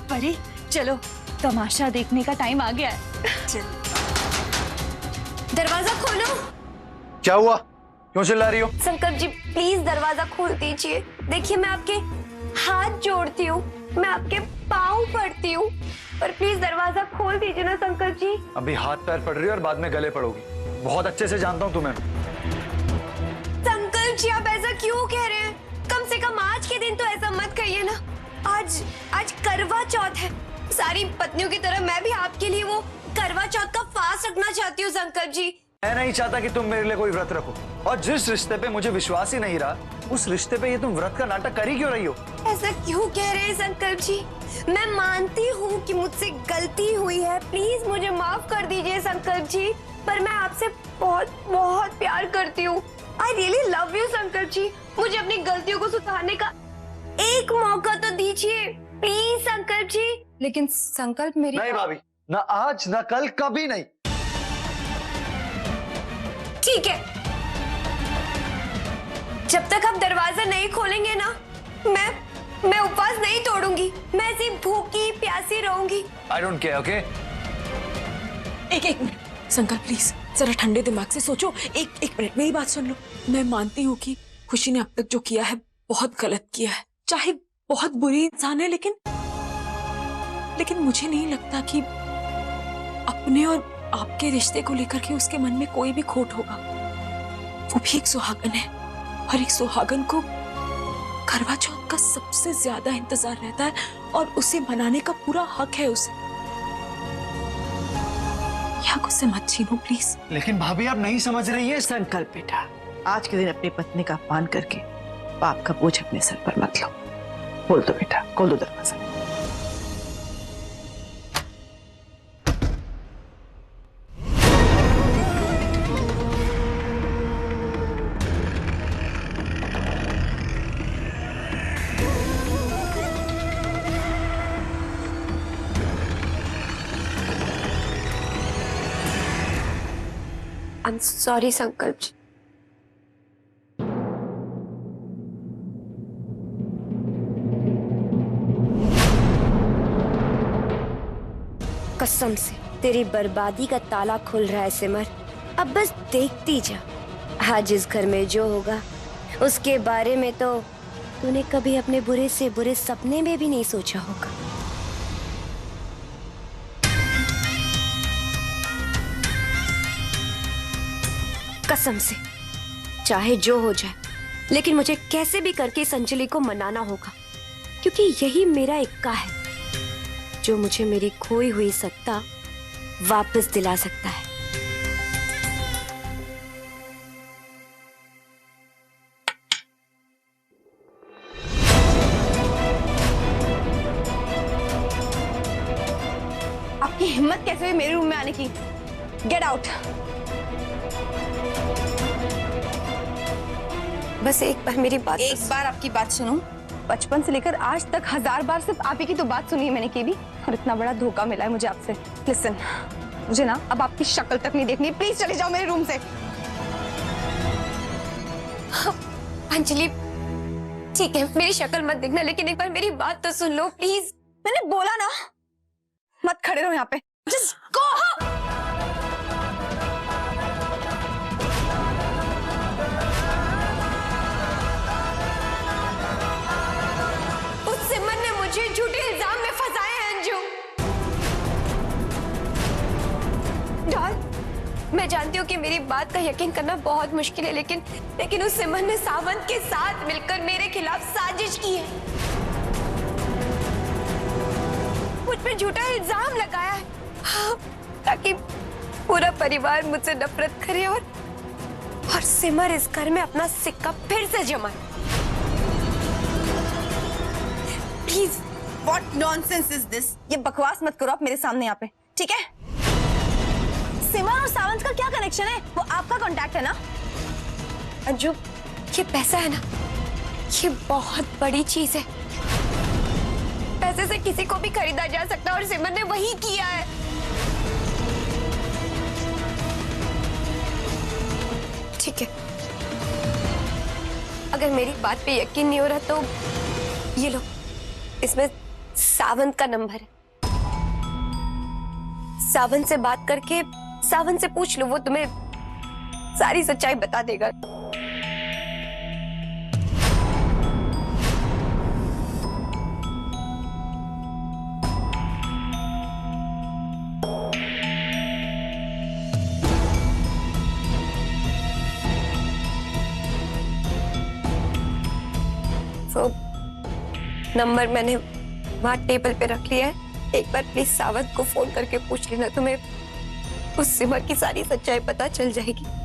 परी चलो तमाशा देखने का टाइम आ गया है। दरवाजा खोलो। क्या हुआ, क्यों चिल्ला रही हो? संकल्प जी प्लीज दरवाजा खोल दीजिए। देखिए मैं आपके हाथ जोड़ती हूँ, मैं आपके पाँव पड़ती हूँ, पर प्लीज दरवाजा खोल दीजिए ना संकल्प जी। अभी हाथ पैर पड़ रही है और बाद में गले पड़ोगी। बहुत अच्छे से जानता हूँ तुम्हें। संकल्प जी आप ऐसा क्यों कह रहे हैं? कम से कम आज के दिन तो ऐसा मत कहिए ना। आज करवा चौथ है। सारी पत्नियों की तरह मैं भी आपके लिए वो करवा चौथ का फास्ट रखना चाहती हूँ संकल्प जी। मैं नहीं चाहता कि तुम मेरे लिए कोई व्रत रखो, और जिस रिश्ते पे मुझे विश्वास ही नहीं रहा उस रिश्ते पे ये तुम व्रत का नाटक कर ही क्यों रही हो? ऐसा क्यों कह रहे हैं संकल्प जी? मैं मानती हूँ कि मुझसे गलती हुई है, प्लीज मुझे माफ कर दीजिए संकल्प जी, पर मैं आपसे बहुत बहुत प्यार करती हूँ। आई रियली लव यू संकल्प जी। मुझे अपनी गलतियों को सुधारने का एक मौका तो दीजिए प्लीज संकल्प जी। लेकिन संकल्प मेरी नहीं भाभी, ना आज ना कल, कभी नहीं। ठीक है, जब तक आप दरवाजा नहीं खोलेंगे ना मैं उपवास नहीं तोड़ूंगी। मैं ऐसी भूखी प्यासी रहूंगी। I don't care, okay? एक मिनट संकल्प प्लीज जरा ठंडे दिमाग से सोचो। एक मिनट मेरी बात सुन लो। मैं मानती हूँ कि खुशी ने अब तक जो किया है बहुत गलत किया है, चाहे बहुत बुरी इंसान है, लेकिन मुझे नहीं लगता कि अपने और आपके रिश्ते को लेकर के उसके मन में कोई भी खोट होगा। वो भी एक सुहागन है और एक सुहागन को करवा चौथ का सबसे ज्यादा इंतजार रहता है और उसे मनाने का पूरा हक है उसे। यहाँ गुस्से मत छीनो प्लीज। लेकिन भाभी आप नहीं समझ रही है। संकल्प बेटा, आज के दिन अपनी पत्नी का अपमान करके पाप का बोझ अपने सर पर मत लो। खोल दो बेटा, खोल दो दरवाजा। आई एम सॉरी संकल्प जी। कसम से तेरी बर्बादी का ताला खुल रहा है सिमर। अब बस देखती जा। आज इस घर में जो होगा उसके बारे में तो तूने कभी अपने बुरे से बुरे सपने में भी नहीं सोचा होगा। कसम से चाहे जो हो जाए, लेकिन मुझे कैसे भी करके इस अंजलि को मनाना होगा, क्योंकि यही मेरा इक्का है जो मुझे मेरी खोई हुई सत्ता वापस दिला सकता है। आपकी हिम्मत कैसे हुई मेरे रूम में आने की? Get out. बस एक बार मेरी बात। एक बार आपकी बात सुनो। बचपन से लेकर आज तक 1000 बार सिर्फ आप ही की तो बात सुनी है मैंने की भी, और इतना बड़ा धोखा मिला है मुझे आपसे। लिसन, मुझे ना अब आपकी शक्ल तक नहीं देखनी। प्लीज चले जाओ मेरे रूम से। अंजलि ठीक है, मेरी शक्ल मत देखना, लेकिन एक बार मेरी बात तो सुन लो प्लीज। मैंने बोला ना मत खड़े रहो यहाँ पे। Just go. मुझे झूठे इल्जाम में फंसाए हैं अंजू। डॉल, मैं जानती हूँ कि मेरी बात का यकीन करना बहुत मुश्किल है, लेकिन उस सिमर ने सावंत के साथ मिलकर मेरे खिलाफ साजिश की है। मुझ पर झूठा इल्जाम लगाया है, हाँ, ताकि पूरा परिवार मुझसे नफरत करे और सिमर इस घर में अपना सिक्का फिर से जमाए। Please. What nonsense is this? ये बकवास मत करो आप मेरे सामने यहाँ पे, ठीक है? सिमर और सावंत का क्या कनेक्शन है? वो आपका कॉन्टैक्ट है ना? अंजू, ये पैसा है ना, ये बहुत बड़ी चीज है। पैसे से किसी को भी खरीदा जा सकता है और सिमर ने वही किया है। ठीक है, अगर मेरी बात पे यकीन नहीं हो रहा तो ये लो, इसमें सावंत का नंबर है। सावंत से बात करके सावंत से पूछ लो, वो तुम्हें सारी सच्चाई बता देगा। तो नंबर मैंने वहां टेबल पे रख लिया है। एक बार प्लीज सावंत को फोन करके पूछ लेना, तुम्हें उस सिमर की सारी सच्चाई पता चल जाएगी।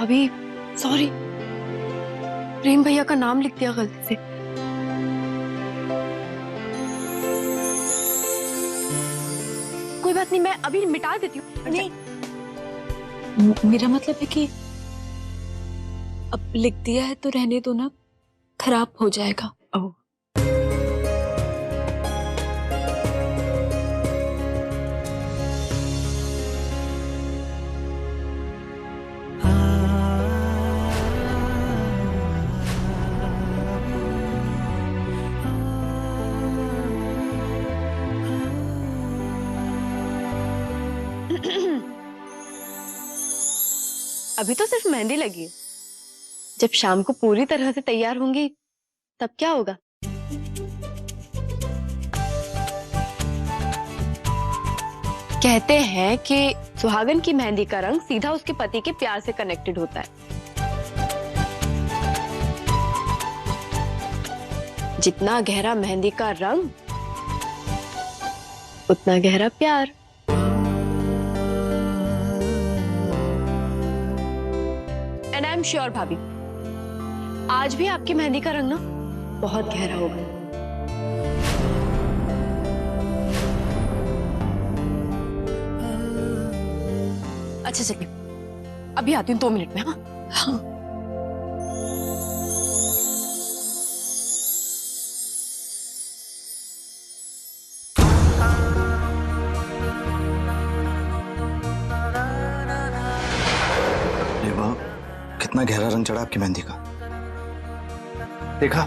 अभी सॉरी, प्रेम भैया का नाम लिख दिया गलती से। कोई बात नहीं, मैं अभी मिटा देती हूँ। नहीं, मेरा मतलब है कि अब लिख दिया है तो रहने दो ना, खराब हो जाएगा। ओह, अभी तो सिर्फ मेहंदी लगी है। जब शाम को पूरी तरह से तैयार होंगी तब क्या होगा? कहते हैं कि सुहागन की मेहंदी का रंग सीधा उसके पति के प्यार से कनेक्टेड होता है। जितना गहरा मेहंदी का रंग, उतना गहरा प्यार। एंड आई एम श्योर भाभी, आज भी आपकी मेहंदी का रंग ना बहुत गहरा होगा। अच्छा चलिए, अभी आती हूँ 2 मिनट में। हाँ, कितना गहरा रंग चढ़ा आपकी मेहंदी का। देखा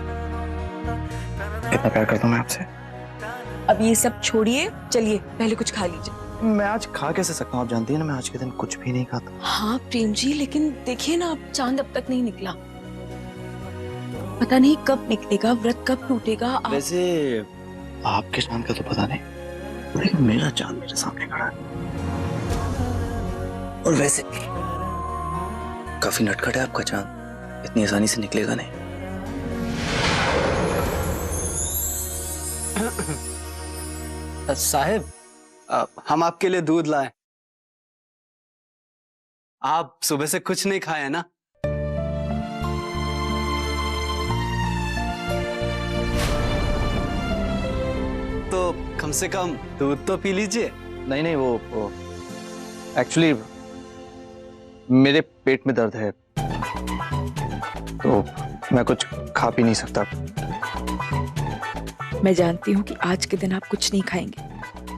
कितना प्यार करता हूँ मैं आपसे। अब ये सब छोड़िए, चलिए पहले कुछ खा लीजिए। मैं आज खा कैसे सकता हूँ, आप जानती हैं ना मैं आज के दिन कुछ भी नहीं खाता। हाँ प्रेम जी, लेकिन देखिए ना, अब चांद अब तक नहीं निकला, पता नहीं कब निकलेगा, व्रत कब टूटेगा। वैसे आपके चांद का तो पता नहीं, लेकिन मेरा चांद मेरे सामने खड़ा है। और वैसे काफी नटखट है आपका चांद, इतनी आसानी से निकलेगा नहीं। साहिब, हम आपके लिए दूध लाए। आप सुबह से कुछ नहीं खाए ना? तो कम से कम दूध तो पी लीजिए। नहीं नहीं, वो एक्चुअली मेरे पेट में दर्द है तो मैं कुछ खा पी नहीं सकता। मैं जानती हूँ कि आज के दिन आप कुछ नहीं खाएंगे,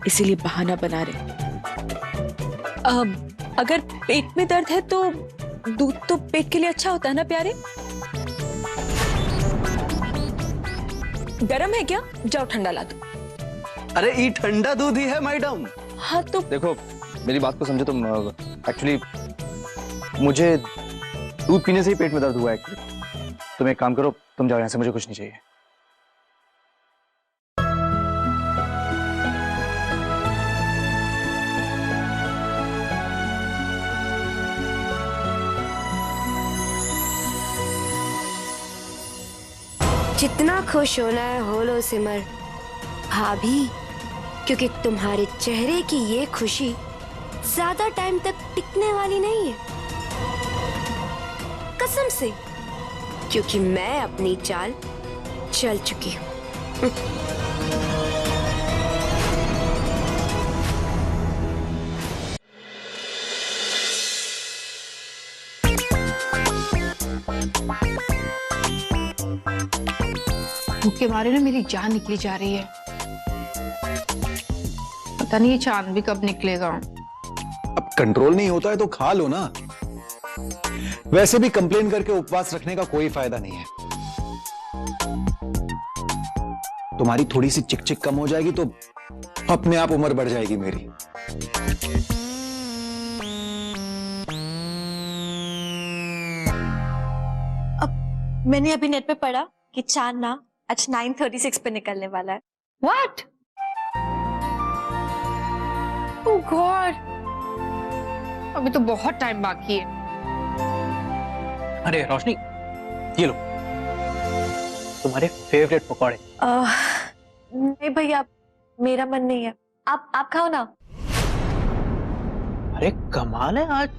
इसीलिए बहाना बना रहे। अगर पेट में दर्द है तो दूध तो पेट के लिए अच्छा होता है ना प्यारे। गरम है क्या? जाओ ठंडा ला दो। अरे ये ठंडा दूध ही है मैडम। हाँ तो देखो मेरी बात को समझो तुम, एक्चुअली मुझे दूध पीने से ही पेट में दर्द हुआ है। तुम एक काम करो, तुम जाओ यहाँ से, मुझे कुछ नहीं चाहिए। जितना खुश होना है हो लो सिमर भाभी, क्योंकि तुम्हारे चेहरे की ये खुशी ज्यादा टाइम तक टिकने वाली नहीं है, कसम से, क्योंकि मैं अपनी चाल चल चुकी हूँ। भूख के मारे ना मेरी जान निकली जा रही है। पता नहीं ये चांद भी कब निकलेगा। अब कंट्रोल नहीं होता है तो खा लो ना। वैसे भी कंप्लेन करके उपवास रखने का कोई फायदा नहीं है। तुम्हारी थोड़ी सी चिक कम हो जाएगी तो अपने आप उम्र बढ़ जाएगी मेरी। मैंने अभी नेट पे पढ़ा कि चांद ना आज 9:36 पे निकलने वाला है। What? Oh God! अभी तो बहुत टाइम बाकी है। अरे रोशनी, ये लो तुम्हारे फेवरेट पकौड़े। नहीं भैया, मेरा मन नहीं है, आप खाओ ना। अरे कमाल है आज।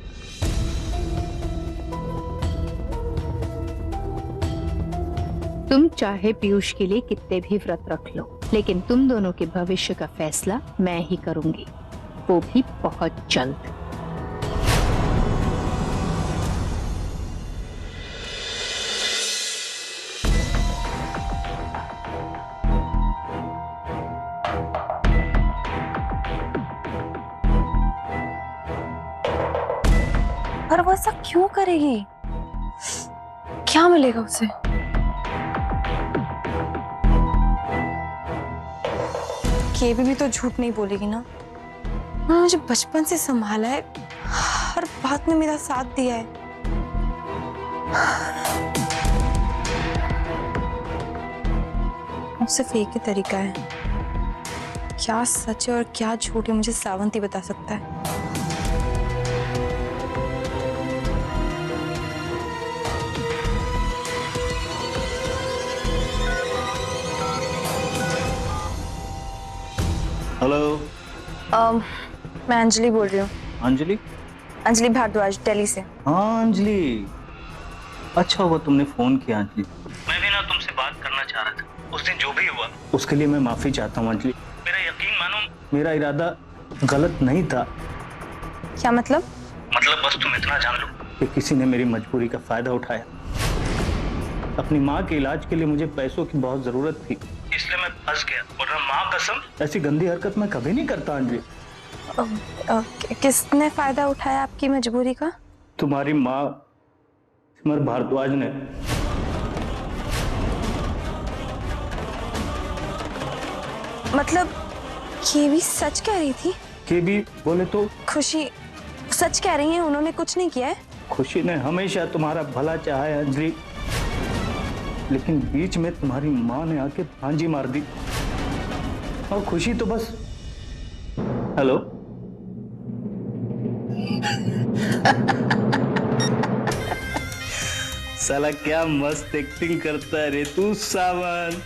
तुम चाहे पीयूष के लिए कितने भी व्रत रख लो, लेकिन तुम दोनों के भविष्य का फैसला मैं ही करूंगी, वो भी बहुत जल्द। पर वो ऐसा क्यों करेगी? क्या मिलेगा उसे? केबी भी तो झूठ नहीं बोलेगी ना। उन्होंने मुझे बचपन से संभाला है, हर बात में मेरा साथ दिया है। अब सिर्फ एक ही तरीका है, क्या सच है और क्या झूठ है मुझे सावंत ही बता सकता है। हेलो। मैं अंजलि बोल रही हूँ। अंजलि? अंजलि भारद्वाज, दिल्ली से। हाँ अंजलि, अच्छा हुआ तुमने फोन किया अंजलि। मैं भी ना तुमसे बात करना चाह रहा था। उस दिन जो भी हुआ उसके लिए मैं माफी चाहता हूँ अंजलि। मेरा यकीन मानो, मेरा इरादा गलत नहीं था। क्या मतलब? मतलब बस तुम इतना जान लो कि किसी ने मेरी मजबूरी का फायदा उठाया। अपनी माँ के इलाज के लिए मुझे पैसों की बहुत जरूरत थी, इसलिए मैं फंस गया। वरना माँ कसम ऐसी गंदी हरकत मैं कभी नहीं करता अंजलि। किसने फायदा उठाया आपकी मजबूरी का? तुम्हारी माँ सिमर भारद्वाज ने। मतलब केबी सच कह रही थी? केबी बोले तो खुशी सच कह रही है, उन्होंने कुछ नहीं किया है? खुशी ने हमेशा तुम्हारा भला चाहा है अंजलि, लेकिन बीच में तुम्हारी माँ ने आके भांजी मार दी। और खुशी तो बस हेलो साला क्या मस्त एक्टिंग करता है रे तू सावन।